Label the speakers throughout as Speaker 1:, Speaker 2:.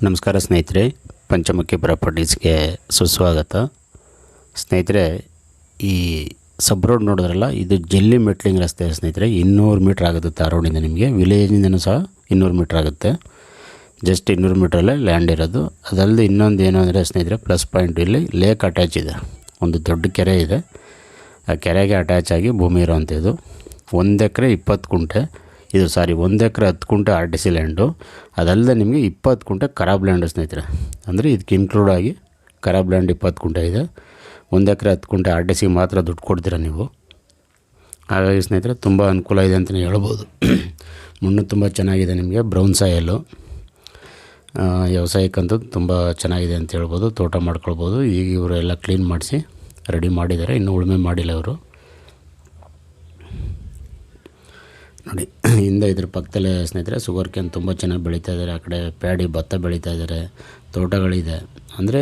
Speaker 1: ನಮಸ್ಕಾರ ಸ್ನೇಹಿತರೆ, ಪಂಚಮುಖಿ ಪ್ರಾಪರ್ಟೀಸ್ಗೆ ಸುಸ್ವಾಗತ. ಸ್ನೇಹಿತರೆ, ಈ ಸಬ್ ರೋಡ್ ನೋಡಿದ್ರಲ್ಲ, ಇದು ಜಲ್ಲಿ ಮೆಟ್ಲಿಂಗ್ ರಸ್ತೆ ಸ್ನೇಹಿತರೆ. 200 ಮೀಟ್ರ್ ಆಗುತ್ತೆ ಆ ರೋಡಿಂದ. ನಿಮಗೆ ವಿಲೇಜಿಂದನೂ ಸಹ 200 ಮೀಟ್ರ್ ಆಗುತ್ತೆ. ಜಸ್ಟ್ 200 ಮೀಟ್ರಲ್ಲೇ ಲ್ಯಾಂಡ್ ಇರೋದು. ಅದಲ್ಲದೆ ಇನ್ನೊಂದು ಏನು ಅಂದರೆ ಸ್ನೇಹಿತರೆ, ಪ್ಲಸ್ ಪಾಯಿಂಟ್, ಇಲ್ಲಿ ಲೇಕ್ ಅಟ್ಯಾಚ್ ಇದೆ. ಒಂದು ದೊಡ್ಡ ಕೆರೆ ಇದೆ. ಆ ಕೆರೆಗೆ ಅಟ್ಯಾಚ್ ಆಗಿ ಭೂಮಿ ಇರೋವಂಥದ್ದು. 1 ಎಕರೆ 20 ಗುಂಟೆ. 1 ಎಕರೆ 10 ಗುಂಟೆ ಆರ್ ಟಿ ಸಿ ಲ್ಯಾಂಡು. ಅದಲ್ಲದೆ ನಿಮಗೆ 20 ಗುಂಟೆ ಖರಾಬ್ ಲ್ಯಾಂಡು ಸ್ನೇಹಿತರೆ. ಅಂದರೆ ಇದಕ್ಕೆ ಇನ್ಕ್ಲೂಡ್ ಆಗಿ ಖರಾಬ್ ಲ್ಯಾಂಡ್ 20 ಗುಂಟೆ ಇದೆ. 1 ಎಕರೆ 10 ಗುಂಟೆ ಆರ್ ಟಿ ಸಿಗೆ ಮಾತ್ರ ದುಡ್ಡು ಕೊಡ್ತೀರ ನೀವು. ಹಾಗಾಗಿ ಸ್ನೇಹಿತರೆ ತುಂಬ ಅನುಕೂಲ ಇದೆ ಅಂತಲೇ ಹೇಳ್ಬೋದು. ಮಣ್ಣು ತುಂಬ ಚೆನ್ನಾಗಿದೆ. ನಿಮಗೆ ಬ್ರೌನ್ ಸಾಯಲ್ಲು, ವ್ಯವಸಾಯಕ್ಕಂತೂ ತುಂಬ ಚೆನ್ನಾಗಿದೆ ಅಂತ ಹೇಳ್ಬೋದು. ತೋಟ ಮಾಡ್ಕೊಳ್ಬೋದು. ಈಗ ಇವರು ಎಲ್ಲ ಕ್ಲೀನ್ ಮಾಡಿಸಿ ರೆಡಿ ಮಾಡಿದ್ದಾರೆ. ಇನ್ನೂ ಉಳುಮೆ ಮಾಡಿಲ್ಲ ಇವರು. ನೋಡಿ, ಹಿಂದೆ ಇದ್ರ ಪಕ್ಕದಲ್ಲೇ ಸ್ನೇಹಿತರೆ ಶುಗರ್ ಕೇನ್ ತುಂಬ ಚೆನ್ನಾಗಿ ಬೆಳೀತಾ ಇದ್ದಾರೆ. ಆ ಕಡೆ ಪ್ಯಾಡಿ ಭತ್ತ ಬೆಳೀತಾ ಇದ್ದಾರೆ. ತೋಟಗಳಿದೆ. ಅಂದರೆ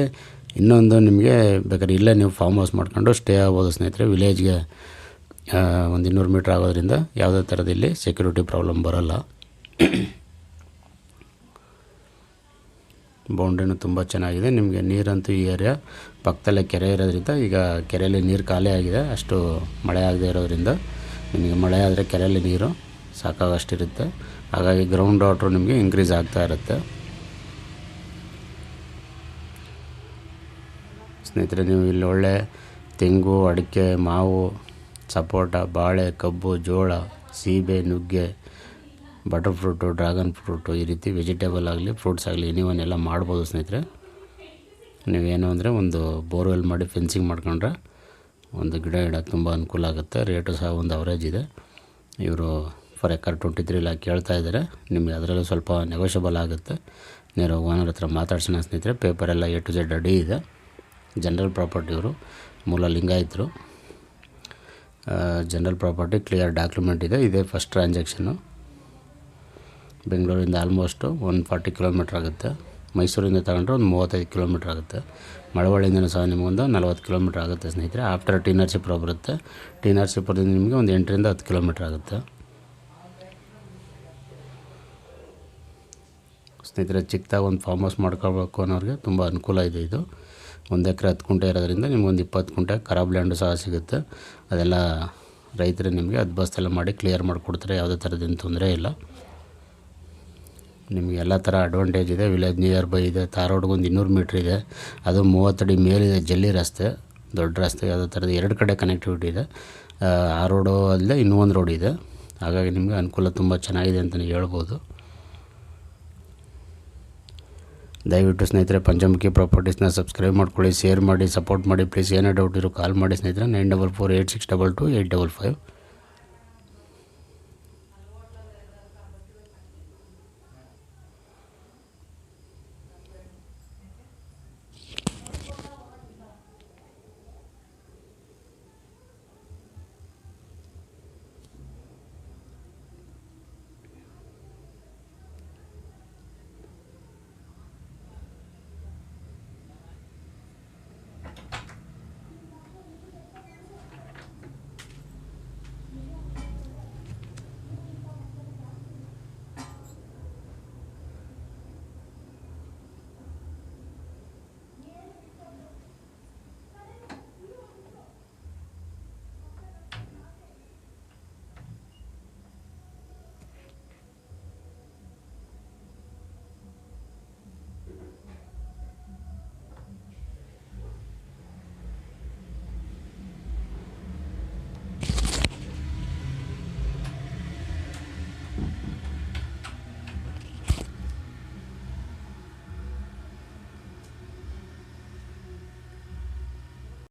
Speaker 1: ಇನ್ನೊಂದು ನಿಮಗೆ ಬೇಕಾದ್ರೆ ಇಲ್ಲೇ ನೀವು ಫಾರ್ಮ್ ಹೌಸ್ ಮಾಡ್ಕೊಂಡು ಸ್ಟೇ ಆಗ್ಬೋದು ಸ್ನೇಹಿತರೆ. ವಿಲೇಜ್ಗೆ ಒಂದು 200 ಮೀಟ್ರ್ ಆಗೋದ್ರಿಂದ ಯಾವುದೇ ಥರದ ಇಲ್ಲಿ ಸೆಕ್ಯೂರಿಟಿ ಪ್ರಾಬ್ಲಮ್ ಬರೋಲ್ಲ. ಬೌಂಡ್ರಿನೂ ತುಂಬ ಚೆನ್ನಾಗಿದೆ. ನಿಮಗೆ ನೀರಂತೂ ಈ ಏರಿಯಾ ಪಕ್ಕದಲ್ಲೇ ಕೆರೆ ಇರೋದ್ರಿಂದ, ಈಗ ಕೆರೆಯಲ್ಲಿ ನೀರು ಖಾಲಿ ಆಗಿದೆ. ಅಷ್ಟು ಮಳೆ ಆಗದೆ ಇರೋದ್ರಿಂದ ನಿಮಗೆ ಮಳೆ ಆದರೆ ಕೆರೆಯಲ್ಲಿ ನೀರು ಸಾಕಾಗಷ್ಟಿರುತ್ತೆ. ಹಾಗಾಗಿ ಗ್ರೌಂಡ್ ವಾಟ್ರು ನಿಮಗೆ ಇನ್ಕ್ರೀಸ್ ಆಗ್ತಾ ಇರುತ್ತೆ. ಸ್ನೇಹಿತರೆ, ನೀವು ಇಲ್ಲಿ ಒಳ್ಳೆ ತೆಂಗು, ಅಡಿಕೆ, ಮಾವು, ಸಪೋಟ, ಬಾಳೆ, ಕಬ್ಬು, ಜೋಳ, ಸೀಬೆ, ನುಗ್ಗೆ, ಬಟರ್ ಫ್ರೂಟು, ಡ್ರ್ಯಾಗನ್ ಫ್ರೂಟು, ಈ ರೀತಿ ವೆಜಿಟೇಬಲ್ ಆಗಲಿ ಫ್ರೂಟ್ಸ್ ಆಗಲಿ ಎನಿವನ್ನೆಲ್ಲ ಮಾಡ್ಬೋದು ಸ್ನೇಹಿತರೆ. ನೀವೇನು ಅಂದರೆ ಒಂದು ಬೋರ್ವೆಲ್ ಮಾಡಿ ಫೆನ್ಸಿಂಗ್ ಮಾಡ್ಕೊಂಡ್ರೆ ಒಂದು ಗಿಡ ಇಡೋಕ್ಕೆ ತುಂಬ ಅನುಕೂಲ ಆಗುತ್ತೆ. ರೇಟು ಸಹ ಒಂದು ಅವರೇಜ್ ಇದೆ. ಇವರು ಫಾರ್ ಎಕರ್ 23 ಲ್ಯಾಕ್ ಕೇಳ್ತಾ ಇದ್ದಾರೆ. ನಿಮಗೆ ಅದರಲ್ಲೂ ಸ್ವಲ್ಪ ನೆಗೋಷಿಯಬಲ್ ಆಗುತ್ತೆ. ನೇರ ಓನರ್ ಹತ್ರ ಮಾತಾಡ್ಸೋಣ ಸ್ನೇಹಿತರೆ. ಪೇಪರೆಲ್ಲ A to Z ರೆಡಿ ಇದೆ. ಜನರಲ್ ಪ್ರಾಪರ್ಟಿ, ಇವರು ಮೂಲ ಲಿಂಗಾಯತರು. ಜನರಲ್ ಪ್ರಾಪರ್ಟಿ ಕ್ಲಿಯರ್ ಡಾಕ್ಯುಮೆಂಟ್ ಇದೆ. ಇದೇ ಫಸ್ಟ್ ಟ್ರಾನ್ಸಾಕ್ಷನ್ನು. ಬೆಂಗಳೂರಿಂದ ಆಲ್ಮೋಸ್ಟು 140 ಕಿಲೋಮೀಟ್ರ್ ಆಗುತ್ತೆ. ಮೈಸೂರಿಂದ ತಗೊಂಡ್ರೆ ಒಂದು 35 ಕಿಲೋಮೀಟ್ರ್ ಆಗುತ್ತೆ. ಮಳವಳ್ಳಿಯಿಂದನೂ ಸಹ ನಿಮಗೊಂದು 40 ಕಿಲೋಮೀಟ್ರ್ ಆಗುತ್ತೆ ಸ್ನೇಹಿತರೆ. ಆಫ್ಟರ್ ಟಿ ನರಸೀಪುರ ಬರುತ್ತೆ. ಟಿ ನರಸೀಪುರದಿಂದ ನಿಮಗೆ ಒಂದು 8ರಿಂದ 10 ಕಿಲೋಮೀಟ್ರ್ ಆಗುತ್ತೆ ಸ್ನೇಹಿತರೆ. ಚಿಕ್ಕದಾಗಿ ಒಂದು ಫಾರ್ಮ್ ಹೌಸ್ ಮಾಡ್ಕೋಬೇಕು ಅನ್ನೋರಿಗೆ ತುಂಬ ಅನುಕೂಲ ಇದೆ. ಇದು 1 ಎಕರೆ 10 ಗುಂಟೆ ಇರೋದ್ರಿಂದ ನಿಮಗೊಂದು 20 ಗುಂಟೆ ಖರಾಬ್ ಲ್ಯಾಂಡು ಸಹ ಸಿಗುತ್ತೆ. ಅದೆಲ್ಲ ರೈತರು ನಿಮಗೆ ಬಸ್ತೆಲ್ಲ ಮಾಡಿ ಕ್ಲಿಯರ್ ಮಾಡಿಕೊಡ್ತಾರೆ. ಯಾವುದೇ ಥರದ್ದೇನು ತೊಂದರೆ ಇಲ್ಲ. ನಿಮಗೆ ಎಲ್ಲ ಥರ ಅಡ್ವಾಂಟೇಜ್ ಇದೆ. ವಿಲೇಜ್ ನಿಯರ್ ಬೈ ಇದೆ. ತಾರ್ ರೋಡ್ಗೊಂದು 200 ಮೀಟ್ರ್ ಇದೆ. ಅದು 30 ಅಡಿ ಮೇಲಿದೆ. ಜಲ್ಲಿ ರಸ್ತೆ, ದೊಡ್ಡ ರಸ್ತೆ. ಯಾವುದೇ ಥರದ 2 ಕಡೆ ಕನೆಕ್ಟಿವಿಟಿ ಇದೆ. ಆ ರೋಡು ಅಲ್ಲದೆ ಇನ್ನೂ ಒಂದು ರೋಡ್ ಇದೆ. ಹಾಗಾಗಿ ನಿಮಗೆ ಅನುಕೂಲ ತುಂಬ ಚೆನ್ನಾಗಿದೆ ಅಂತಲೇ ಹೇಳ್ಬೋದು. ದಯವಿಟ್ಟು ಸ್ನೇಹಿತರೆ, ಪಂಚಮುಖಿ ಪ್ರಾಪರ್ಟೀಸ್ನ ಸಬ್ಸ್ಕ್ರೈಬ್ ಮಾಡ್ಕೊಳ್ಳಿ, ಶೇರ್ ಮಾಡಿ, ಸಪೋರ್ಟ್ ಮಾಡಿ ಪ್ಲೀಸ್. ಏನೇ ಡೌಟ್ ಇರೋ ಕಾಲ್ ಮಾಡಿ ಸ್ನೇಹಿತರೆ. 9448622855.